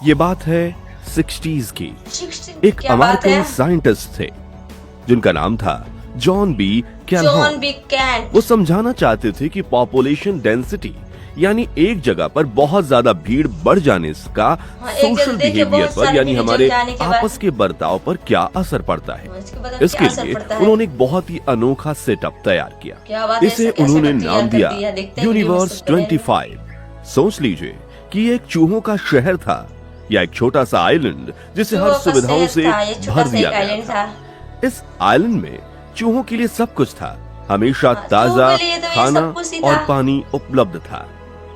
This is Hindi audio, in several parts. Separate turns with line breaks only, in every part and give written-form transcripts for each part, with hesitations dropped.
ये बात है 60s की।
60
एक
क्या बात
अमेरिकन
है?
साइंटिस्ट थे जिनका नाम था John B
John
Calhoun.
B Kant.
वो समझाना चाहते थे कि पॉपुलेशन डेंसिटी यानी एक जगह पर बहुत ज्यादा भीड़ बढ़ जाने का
एक
सोशल
जगह देखिए,
बिहेवियर
बहुत
पर
सारी
यानी
भीड़
हमारे
जम जाने के बाद-
आपस के बर्ताव पर क्या असर पड़ता है।
इसके बाद क्या
इसके
असर
लिए
पड़ता है?
उन्होंने एक बहुत ही अनोखा सेटअप तैयार किया।
क्या बात है,
इसे
ऐसा कैसे
उन्होंने
तैयार
नाम
कर
दिया
दिया? देखते हैं वीडियो में
यूनिवर्स
सुनते हैं।
25। सोच लीजिए कि ये एक चूहों का शहर था या एक छोटा सा आइलैंड जिसे हर
चूहों का
सुविधाओं
शहर
से
था, ये छोटा
भर
सा
दिया
एक
गया
आइलैंड
था।
था।
इस आइलैंड में चूहों के लिए सब कुछ था। हमेशा
हाँ,
ताजा
चूहों के लिए तो ये
खाना
सब कुछ ही
और
था।
पानी उपलब्ध था।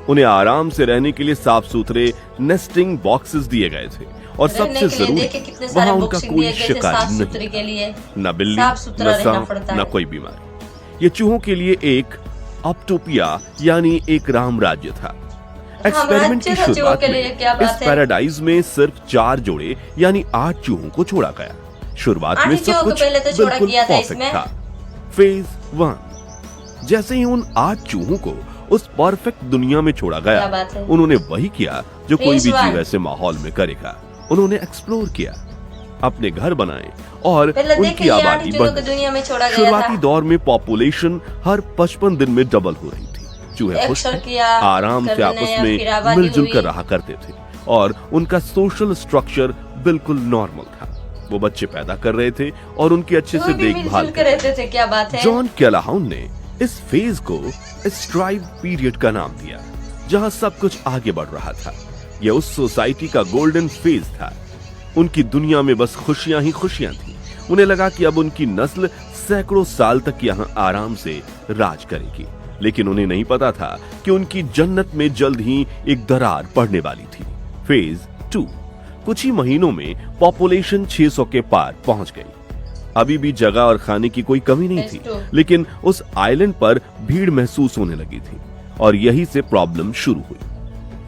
उन्हें आराम से रहने के लिए साफ सुथरे नेस्टिंग बॉक्सेस दिए गए थे और
रहने
सबसे
के लिए
जरूरी
देखिए कितने सारे
वहाँ उनका
बॉक्सिंग
कोई
दिए गए थे
शिकारी
साफ
नहीं
सुथरे के लिए।
न बिल्ली
साफ सुथरा
न
रहना
सांप
पड़ता
न
है।
कोई बीमारी। ये चूहों के लिए एक ऑप्टोपिया यानी एक राम राज्य था। एक्सपेरिमेंट की
राज्य था चूहों
शुरुआत
के
में
लिए, क्या
इस
बात है?
पैराडाइज में सिर्फ 4 जोड़े यानी 8 चूहों को छोड़ा गया। शुरुआत
8
में
ही
सब
चूहों को
कुछ
पहले तो छोड़ा
बिल्कुल
गया था
परफेक्ट
इसमें।
था। फेज 1। जैसे ही उन 8 चूहों को उस परफेक्ट दुनिया में छोड़ा
क्या
गया,
बात है?
उन्होंने वही किया जो कोई
फेज
भी
1।
जीव ऐसे माहौल में करेगा। उन्होंने एक्सप्लोर किया, अपने घर बनाए और
पहले
उनकी
देखिए ये 8
आबादी
चूहों को
बढ़ी।
दुनिया में छोड़ा गया
शुरुआती
था।
दौर में पॉपुलेशन हर 55 दिन में डबल हो रही थी। चूहे खुश
एक्सर
थे,
किया,
आराम से
करने
आपस
या फिर
में
आबादी
मिलजुल कर
हुई।
रहा करते थे और उनका सोशल स्ट्रक्चर बिल्कुल नॉर्मल था। वो बच्चे पैदा कर रहे थे और उनकी अच्छे से
चूहे भी
देखभाल
मिलजुल कर रहते थे, क्या बात है?
जॉन कैलाहाउन ने इस फेज को स्ट्राइव पीरियड का नाम दिया, जहां सब कुछ आगे बढ़ रहा था। यह उस सोसाइटी का गोल्डन फेज था। उनकी दुनिया में बस खुशियां ही खुशियां थी। उन्हें लगा कि अब उनकी नस्ल सैकड़ों साल तक यहां आराम से राज करेगी, लेकिन उन्हें नहीं पता था कि उनकी जन्नत में जल्द ही एक दरार पड़ने वाली थी। फेज 2। कुछ ही महीनों में पॉपुलेशन 600 के पार पहुंच गई। अभी भी जगह और खाने की कोई कमी नहीं थी, लेकिन उस आइलैंड पर भीड़ महसूस होने लगी थी और यही से प्रॉब्लम शुरू हुई।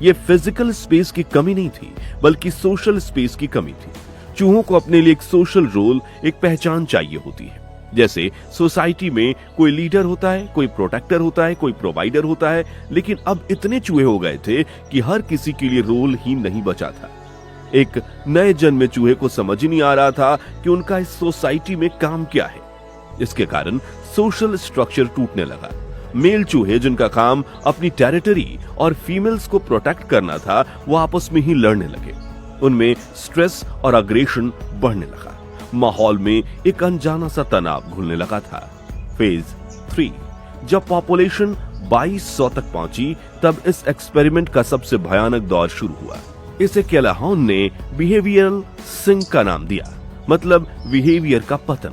ये फिजिकल स्पेस की कमी नहीं थी, बल्कि सोशल स्पेस की कमी थी। चूहों को अपने लिए एक सोशल रोल, एक पहचान चाहिए होती है। जैसे सोसाइटी में कोई लीडर होता है, कोई प्रोटेक्टर होता है, कोई प्रोवाइडर होता है, लेकिन अब इतने चूहे हो गए थे कि हर किसी के लिए रोल ही नहीं बचा था। एक नए जन्मे चूहे को समझ ही नहीं आ रहा था कि उनका इस सोसाइटी में काम क्या है। इसके कारण सोशल स्ट्रक्चर टूटने लगा। मेल चूहे जिनका काम अपनी टेरिटरी और फीमेल्स को प्रोटेक्ट करना था, वो आपस में ही लड़ने लगे। उनमें स्ट्रेस और अग्रेशन बढ़ने लगा। माहौल में एक अनजाना सा तनाव घुलने लगा था। फेज 3। जब पॉपुलेशन 2200 तक पहुंची, तब इस एक्सपेरिमेंट का सबसे भयानक दौर शुरू हुआ। इसे कैलाहाउन ने बिहेवियरल सिंक का नाम दिया, मतलब बिहेवियर का पतन।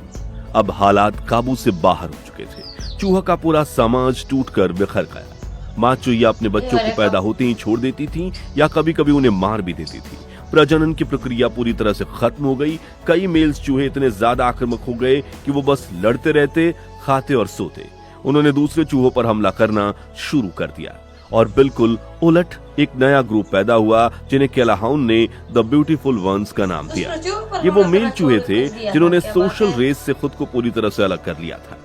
अब हालात काबू से बाहर हो चुके थे। चूहा का पूरा समाज टूटकर बिखर गया। माँ चूहिया अपने बच्चों को पैदा होते ही छोड़ देती थी या कभी कभी उन्हें मार भी देती थी। प्रजनन की प्रक्रिया पूरी तरह से खत्म हो गई। कई मेल्स चूहे इतने ज्यादा आक्रामक हो गए कि वो बस लड़ते रहते, खाते और सोते। उन्होंने दूसरे चूहों पर हमला करना शुरू कर दिया और बिल्कुल उलट एक नया ग्रुप पैदा हुआ जिन्हें कैलाहाउन ने द ब्यूटीफुल वंस का नाम दिया। ये वो मेल चूहे थे जिन्होंने सोशल रेस से खुद को पूरी तरह से अलग कर लिया था।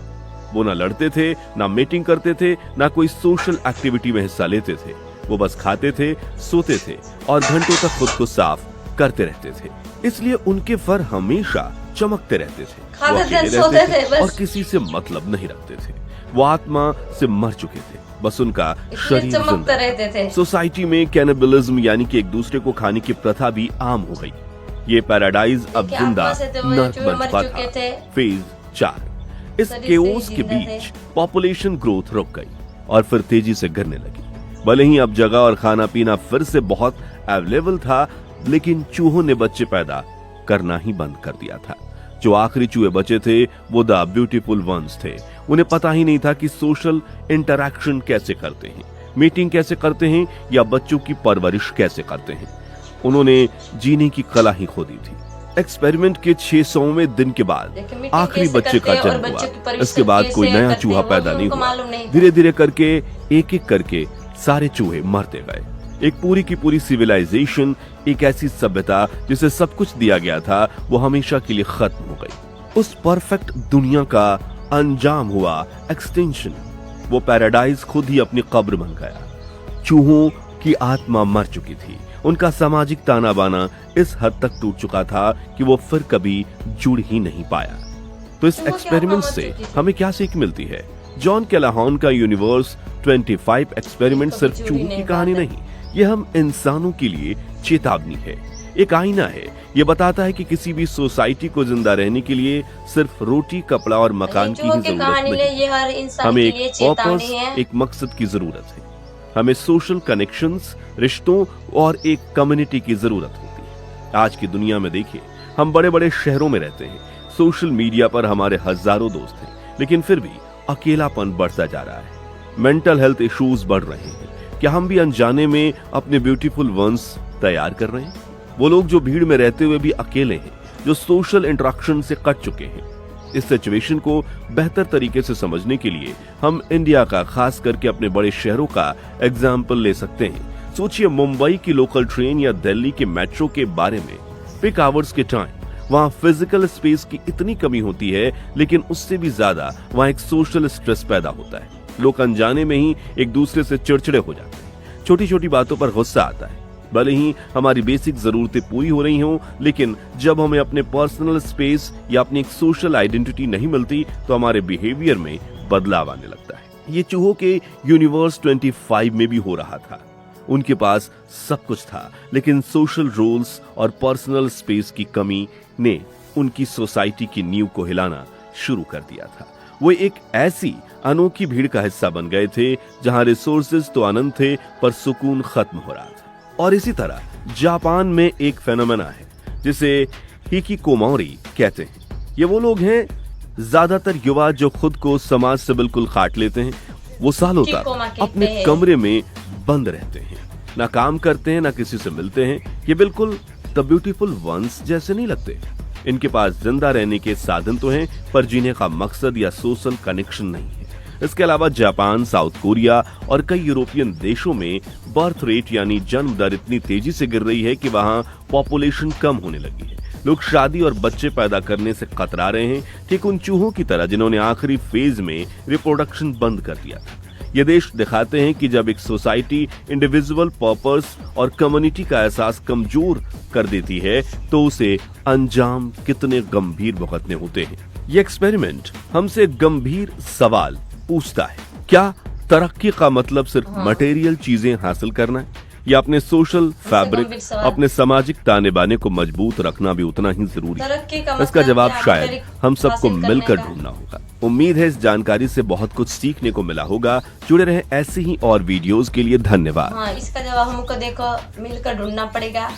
वो ना लड़ते थे, ना मीटिंग करते थे, ना कोई सोशल एक्टिविटी में हिस्सा लेते थे। वो बस खाते थे, सोते थे और घंटों तक खुद को साफ करते रहते थे। इसलिए उनके फर हमेशा चमकते रहते थे। वो अकेले रहते थे और किसी से मतलब नहीं रखते थे। वो आत्मा से मर चुके थे, बस उनका शरीर जिंदा
रहते थे।
सोसाइटी में कैनिबलिज्म यानी कि एक दूसरे को खाने की प्रथा भी आम हो गई। ये पैराडाइज अब जिंदा नर्क बन चुका था। फेज 4। इस केओस के बीच पॉपुलेशन ग्रोथ रुक गई और फिर तेजी से गिरने लगी। भले ही अब जगह और खाना पीना फिर से बहुत अवेलेबल था, लेकिन चूहों ने बच्चे पैदा करना ही बंद कर दिया था। जो आखिरी चूहे बचे थे वो द ब्यूटीफुल वंस थे। उन्हें पता ही नहीं था कि सोशल इंटरैक्शन कैसे करते हैं, मीटिंग कैसे करते हैं या बच्चों की परवरिश कैसे करते हैं। उन्होंने जीने की कला ही खो दी थी। एक्सपेरिमेंट के 600वें दिन के बाद आखिरी बच्चे का जन्म हुआ। इसके बाद कोई नया चूहा पैदा नहीं हुआ। धीरे धीरे करके एक एक करके सारे चूहे मरते गए। एक पूरी की पूरी सिविलाइजेशन, एक ऐसी सभ्यता जिसे सब कुछ दिया गया था, वो हमेशा के लिए खत्म हो गई। उस परफेक्ट दुनिया का अंजाम हुआ एक्सटिंक्शन। वो पैराडाइज खुद ही अपनी कब्र बन गया। चूहों की आत्मा मर चुकी थी उनका सामाजिक ताना बाना इस हद तक टूट चुका था कि वो फिर कभी जुड़ ही नहीं पाया। तो इस एक्सपेरिमेंट से हमें क्या सीख मिलती है? जॉन कैलाहॉन का यूनिवर्स 25 एक्सपेरिमेंट सिर्फ चूहों की कहानी नहीं, ये हम इंसानों के लिए चेतावनी है, एक आईना है। ये बताता है कि किसी भी सोसाइटी को जिंदा रहने के लिए सिर्फ रोटी, कपड़ा और मकान की ही जरूरत नहीं, हमें एक पर्पस, एक मकसद की जरूरत है। हमें सोशल कनेक्शंस, रिश्तों और एक कम्युनिटी की जरूरत होती है। आज की दुनिया में देखिए, हम बड़े बड़े शहरों में रहते हैं, सोशल मीडिया पर हमारे हजारों दोस्त हैं, लेकिन फिर भी अकेलापन बढ़ता जा रहा है। मेंटल हेल्थ इश्यूज बढ़ रहे हैं। क्या हम भी अनजाने में अपने ब्यूटीफुल वंस तैयार कर रहे हैं? वो लोग जो भीड़ में रहते हुए भी अकेले हैं, जो सोशल इंटरेक्शन से कट चुके हैं। इस सिचुएशन को बेहतर तरीके से समझने के लिए हम इंडिया का, खास करके अपने बड़े शहरों का एग्जाम्पल ले सकते हैं। सोचिए, मुंबई की लोकल ट्रेन या दिल्ली के मेट्रो के बारे में। पिक आवर्स के टाइम वहां फिजिकल स्पेस की इतनी कमी होती है, लेकिन उससे भी ज्यादा वहां एक सोशल स्ट्रेस पैदा होता है। लोग अनजाने में ही एक दूसरे से चिड़चिड़े हो जाते हैं। छोटी छोटी बातों पर गुस्सा आता है। भले ही हमारी बेसिक जरूरतें पूरी हो रही हों, लेकिन जब हमें अपने पर्सनल स्पेस या अपनी एक सोशल आइडेंटिटी नहीं मिलती, तो हमारे बिहेवियर में बदलाव आने लगता है। ये चूहों के यूनिवर्स 25 में भी हो रहा था। उनके पास सब कुछ था, लेकिन सोशल रोल्स और पर्सनल स्पेस की कमी ने उनकी सोसाइटी की नींव को हिलाना शुरू कर दिया था। वो एक ऐसी अनोखी भीड़ का हिस्सा बन गए थे जहां रिसोर्सेज तो अनंत थे, पर सुकून खत्म हो रहा था। और इसी तरह जापान में एक फेनोमेना है जिसे हिकिकोमोरी कहते हैं। ये वो लोग हैं, ज्यादातर युवा, जो खुद को समाज से बिल्कुल काट लेते हैं। वो सालों तक अपने कमरे में बंद रहते हैं, ना काम करते हैं, ना किसी से मिलते हैं। ये बिल्कुल द ब्यूटीफुल वंस जैसे नहीं लगते। इनके पास जिंदा रहने के साधन तो हैं, पर जीने का मकसद या सोशल कनेक्शन नहीं है। इसके अलावा जापान, साउथ कोरिया और कई यूरोपियन देशों में बर्थ रेट यानी जन्म दर इतनी तेजी से गिर रही है कि वहां पॉपुलेशन कम होने लगी है। लोग शादी और बच्चे पैदा करने से कतरा रहे हैं, ठीक उन चूहों की तरह जिन्होंने आखिरी फेज में रिप्रोडक्शन बंद कर दिया था। ये देश दिखाते हैं कि जब एक सोसाइटी इंडिविजुअल पर्पस और कम्युनिटी का एहसास कमजोर कर देती है, तो उसे अंजाम कितने गंभीर भुगतने होते हैं। ये एक्सपेरिमेंट हमसे गंभीर सवाल पूछता है, क्या तरक्की का मतलब सिर्फ मटेरियल चीजें हासिल करना है, या अपने सोशल फैब्रिक, अपने सामाजिक ताने बाने को मजबूत रखना भी उतना ही जरूरी है? इसका जवाब शायद हम सबको मिलकर ढूंढना होगा। उम्मीद है इस जानकारी से बहुत कुछ सीखने को मिला होगा। जुड़े रहे ऐसे ही और वीडियोस के लिए। धन्यवाद।
इसका जवाब हमको देखो मिलकर ढूंढना पड़ेगा।